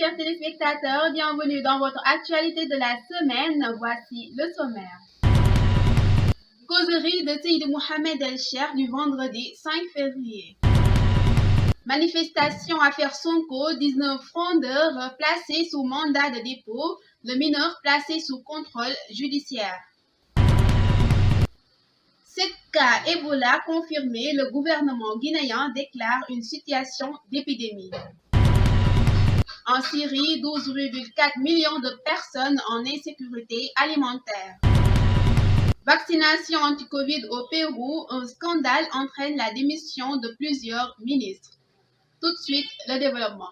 chers téléspectateurs, bienvenue dans votre actualité de la semaine. Voici le sommaire. Causerie de Seydi Mohamed El Cheikh du vendredi 5 février. Manifestation affaire Sonko, 19 frondeurs placés sous mandat de dépôt, le mineur placé sous contrôle judiciaire. 7 cas Ebola confirmés, le gouvernement guinéen déclare une situation d'épidémie. En Syrie, 12,4 millions de personnes en insécurité alimentaire. Vaccination anti-Covid au Pérou, un scandale entraîne la démission de plusieurs ministres. Tout de suite, le développement.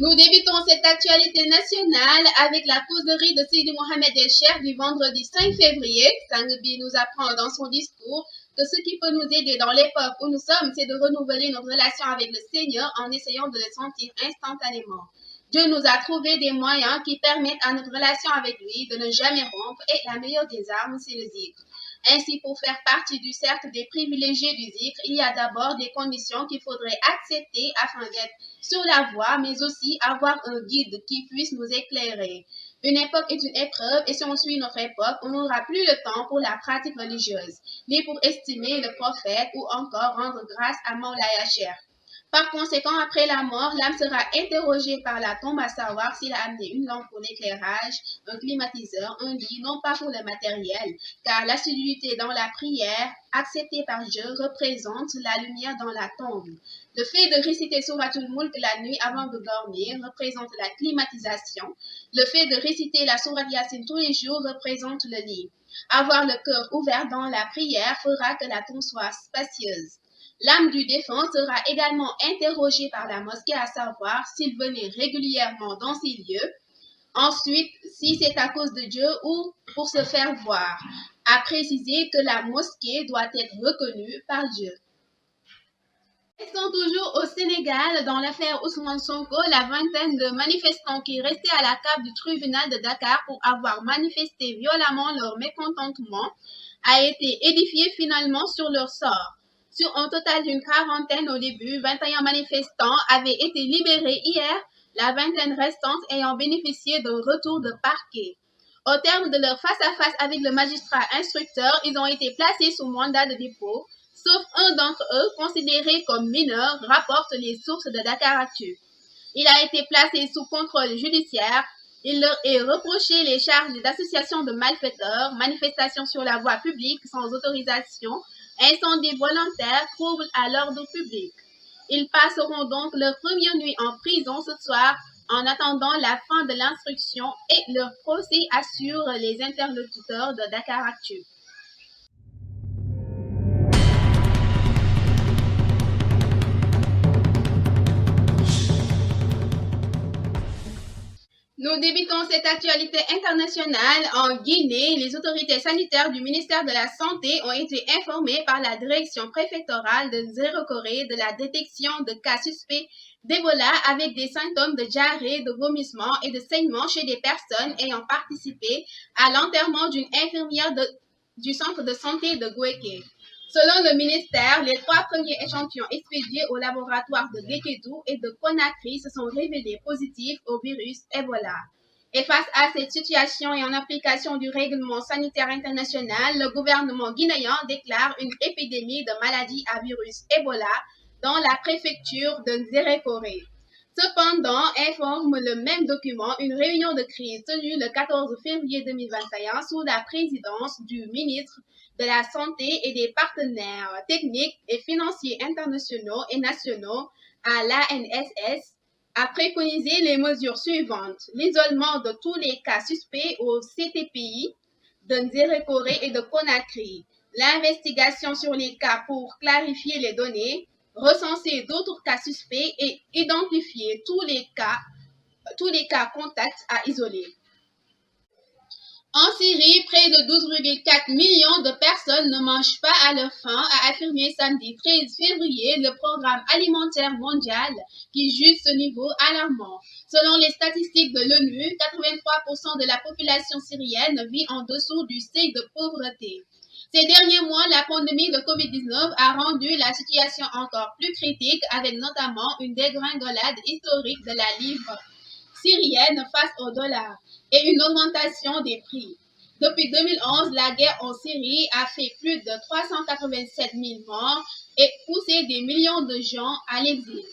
Nous débutons cette actualité nationale avec la causerie de Seydi Mohamed El Cheikh du vendredi 5 février. Sangbi nous apprend dans son discours que ce qui peut nous aider dans l'époque où nous sommes, c'est de renouveler notre relation avec le Seigneur en essayant de le sentir instantanément. Dieu nous a trouvé des moyens qui permettent à notre relation avec lui de ne jamais rompre et la meilleure des armes, c'est le zikr. Ainsi, pour faire partie du cercle des privilégiés du zikr, il y a d'abord des conditions qu'il faudrait accepter afin d'être sur la voie, mais aussi avoir un guide qui puisse nous éclairer. Une époque est une épreuve et si on suit notre époque, on n'aura plus le temps pour la pratique religieuse, ni pour estimer le prophète ou encore rendre grâce à Maulaya Cheikh. Par conséquent, après la mort, l'âme sera interrogée par la tombe à savoir s'il a amené une lampe pour l'éclairage, un climatiseur, un lit, non pas pour le matériel, car l'assiduité dans la prière, acceptée par Dieu, représente la lumière dans la tombe. Le fait de réciter Souratul Mulk la nuit avant de dormir représente la climatisation. Le fait de réciter la Sourate Yassine tous les jours représente le lit. Avoir le cœur ouvert dans la prière fera que la tombe soit spacieuse. L'âme du défunt sera également interrogée par la mosquée à savoir s'il venait régulièrement dans ces lieux. Ensuite, si c'est à cause de Dieu ou pour se faire voir. À préciser que la mosquée doit être reconnue par Dieu. Restons toujours au Sénégal. Dans l'affaire Ousmane Sonko, la vingtaine de manifestants qui restaient à la cave du tribunal de Dakar pour avoir manifesté violemment leur mécontentement a été édifiée finalement sur leur sort. Sur un total d'une quarantaine au début, 21 manifestants avaient été libérés hier, la vingtaine restante ayant bénéficié d'un retour de parquet. Au terme de leur face-à-face avec le magistrat instructeur, ils ont été placés sous mandat de dépôt, sauf un d'entre eux, considéré comme mineur, rapportent les sources de Dakaractu. Il a été placé sous contrôle judiciaire. Il leur est reproché les charges d'association de malfaiteurs, manifestation sur la voie publique sans autorisation, incendie volontaire, trouble à l'ordre public. Ils passeront donc leur première nuit en prison ce soir en attendant la fin de l'instruction et leur procès assure les interlocuteurs de Dakaractu. Nous débutons cette actualité internationale en Guinée. Les autorités sanitaires du ministère de la Santé ont été informées par la direction préfectorale de Zéro-Corée de la détection de cas suspects d'Ebola avec des symptômes de diarrhée, de vomissements et de saignements chez des personnes ayant participé à l'enterrement d'une infirmière du centre de santé de Gouéké. Selon le ministère, les 3 premiers échantillons expédiés au laboratoire de Guékédou et de Conakry se sont révélés positifs au virus Ebola. Et face à cette situation et en application du règlement sanitaire international, le gouvernement guinéen déclare une épidémie de maladie à virus Ebola dans la préfecture de Zéro-Corée. Cependant, informe le même document, une réunion de crise tenue le 14 février 2021 sous la présidence du ministre de la Santé et des partenaires techniques et financiers internationaux et nationaux à l'ANSS a préconisé les mesures suivantes. L'isolement de tous les cas suspects au CTPI de Zéro-Corée et de Conakry. L'investigation sur les cas pour clarifier les données, recenser d'autres cas suspects et identifier tous les cas contacts à isoler. En Syrie, près de 12,4 millions de personnes ne mangent pas à leur faim, a affirmé samedi 13 février le Programme alimentaire mondial qui juge ce niveau alarmant. Selon les statistiques de l'ONU, 83% de la population syrienne vit en dessous du seuil de pauvreté. Ces derniers mois, la pandémie de Covid-19 a rendu la situation encore plus critique avec notamment une dégringolade historique de la livre syrienne face au dollar et une augmentation des prix. Depuis 2011, la guerre en Syrie a fait plus de 387 000 morts et poussé des millions de gens à l'exil.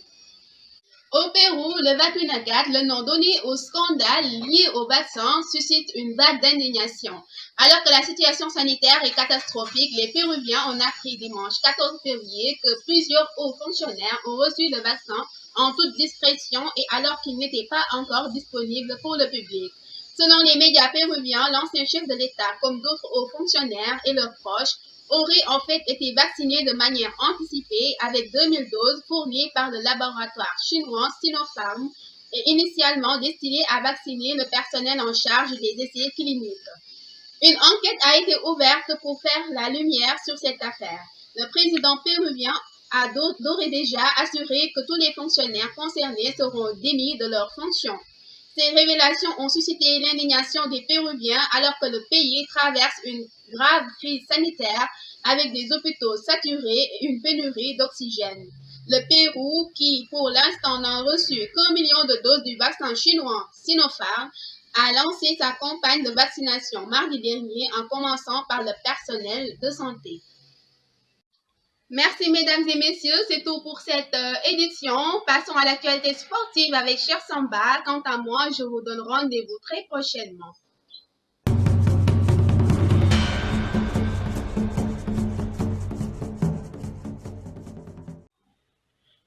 Au Pérou, le vacunagate, le nom donné au scandale lié au vaccin, suscite une vague d'indignation. Alors que la situation sanitaire est catastrophique, les Péruviens ont appris dimanche 14 février que plusieurs hauts fonctionnaires ont reçu le vaccin en toute discrétion et alors qu'il n'était pas encore disponible pour le public. Selon les médias péruviens, l'ancien chef de l'État, comme d'autres hauts fonctionnaires et leurs proches, aurait en fait été vacciné de manière anticipée avec 2000 doses fournies par le laboratoire chinois Sinopharm et initialement destinées à vacciner le personnel en charge des essais cliniques. Une enquête a été ouverte pour faire la lumière sur cette affaire. Le président péruvien a d'ores et déjà assuré que tous les fonctionnaires concernés seront démis de leurs fonctions. Ces révélations ont suscité l'indignation des Péruviens alors que le pays traverse une grave crise sanitaire avec des hôpitaux saturés et une pénurie d'oxygène. Le Pérou, qui pour l'instant n'a reçu qu'1 million de doses du vaccin chinois Sinopharm, a lancé sa campagne de vaccination mardi dernier en commençant par le personnel de santé. Merci mesdames et messieurs, c'est tout pour cette édition. Passons à l'actualité sportive avec Cher Samba. Quant à moi, je vous donne rendez-vous très prochainement.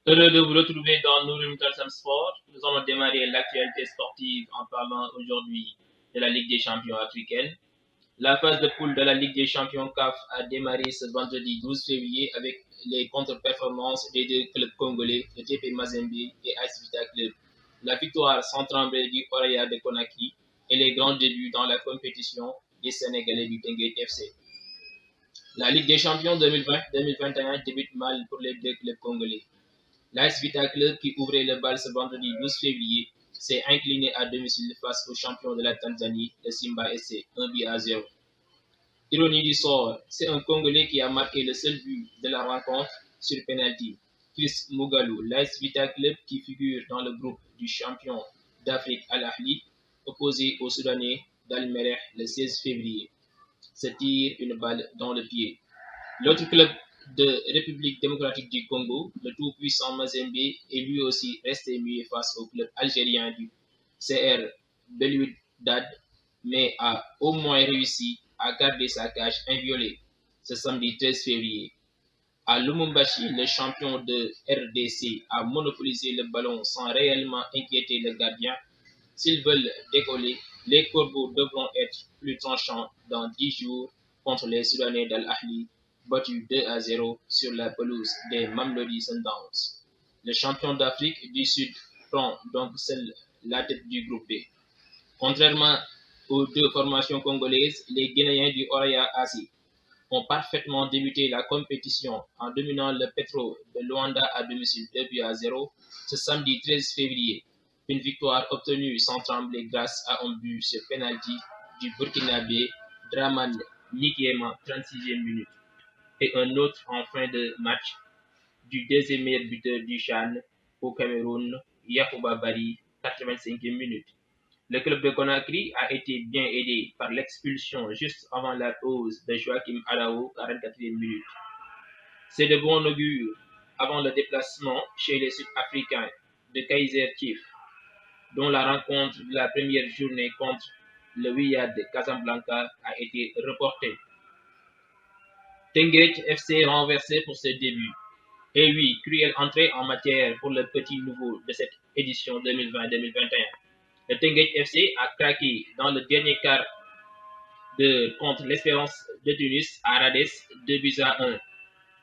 Heureux de vous retrouver dans Nourim Talsam Sport. Nous allons démarrer l'actualité sportive en parlant aujourd'hui de la Ligue des champions africaine. La phase de poule de la Ligue des champions CAF a démarré ce vendredi 12 février avec les contre-performances des deux clubs congolais, le TP Mazembe et AS Vita Club. La victoire sans trembler du Oraya de Conakry et les grands débuts dans la compétition des Sénégalais du Teungueth FC. La Ligue des champions 2020-2021 débute mal pour les deux clubs congolais. L'AS Vita Club, qui ouvrait le bal ce vendredi 12 février, s'est incliné à domicile face au champion de la Tanzanie, le Simba SC, 1-0. Ironie du sort, c'est un Congolais qui a marqué le seul but de la rencontre sur penalty. Chris Mugalu, l'AS Vita Club qui figure dans le groupe du champion d'Afrique Al Ahly, opposé au Soudanais d'Al Merrikh le 16 février, se tire une balle dans le pied. L'autre club de République démocratique du Congo, le tout-puissant Mazembe, est lui aussi resté muet face au club algérien du CR Belouizdad, mais a au moins réussi à garder sa cage inviolée ce samedi 13 février. À Lumumbashi, le champion de RDC a monopolisé le ballon sans réellement inquiéter le gardien. S'ils veulent décoller, les corbeaux devront être plus tranchants dans 10 jours contre les Soudanais d'Al Ahly, battus 2-0 sur la pelouse des Mamelodi Sundowns. Le champion d'Afrique du Sud prend donc seul la tête du groupe B. Contrairement aux deux formations congolaises, les Guinéens du Oraya Asi ont parfaitement débuté la compétition en dominant le Petro de Luanda à domicile 2-0 ce samedi 13 février. Une victoire obtenue sans trembler grâce à un but sur penalty du Burkinabé Dramane Nikiema 36e minute et un autre en fin de match du deuxième meilleur buteur du CHAN au Cameroun, Yacouba Bari 85e minute. Le club de Conakry a été bien aidé par l'expulsion juste avant la pause de Joachim Alao, 44e minute. C'est de bon augure avant le déplacement chez les Sud-Africains de Kaizer Chiefs, dont la rencontre de la première journée contre le Wydad Casablanca a été reportée. Teungueth FC renversé pour ses débuts. Et oui, cruelle entrée en matière pour le petit nouveau de cette édition 2020-2021. Le Teungueth FC a craqué dans le dernier quart contre l'Espérance de Tunis à Rades 2-1.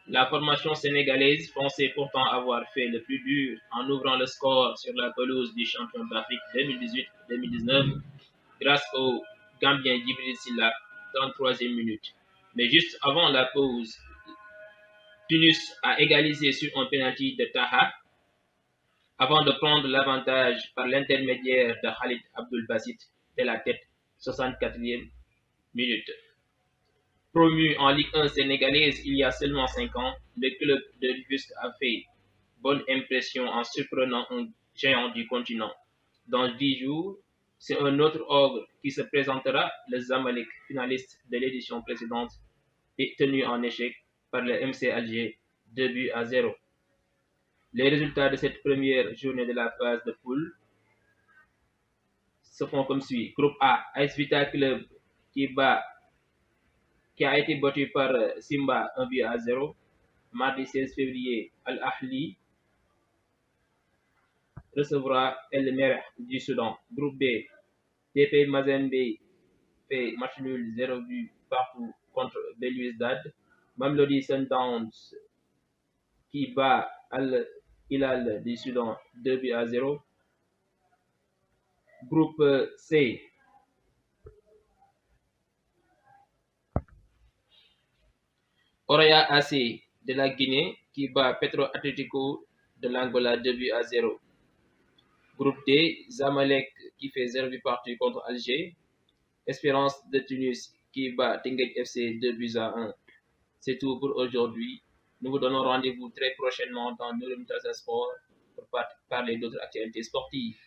La formation sénégalaise pensait pourtant avoir fait le plus dur en ouvrant le score sur la pelouse du champion d'Afrique 2018-2019 grâce au Gambien Djibril Silla, 33e minute. Mais juste avant la pause, Tunis a égalisé sur un penalty de Taha avant de prendre l'avantage par l'intermédiaire de Khalid Abdul Basit de la tête, 64e minute. Promu en Ligue 1 sénégalaise il y a seulement 5 ans, le club de Rufisque a fait bonne impression en surprenant un géant du continent. Dans 10 jours, c'est un autre ogre qui se présentera, le Zamalek, finaliste de l'édition précédente et tenu en échec par le MC Alger, 2-0. Les résultats de cette première journée de la phase de poule se font comme suit. Groupe A, AS Vita Club qui a été battu par Simba 1-0. Mardi 16 février, Al Ahli recevra El Merah du Soudan. Groupe B, TP Mazembe fait match nul 0 but partout contre Belouizdad. Mamelodi Sundowns qui bat Al Hilal du Soudan 2-0. Groupe C, Oraya AC de la Guinée qui bat Petro Atlético de l'Angola 2-0. Groupe D, Zamalek qui fait 0 but partout contre Alger. Espérance de Tunis qui bat Teungueth FC 2-1. C'est tout pour aujourd'hui. Nous vous donnons rendez-vous très prochainement dans Nourim Sport pour parler d'autres actualités sportives.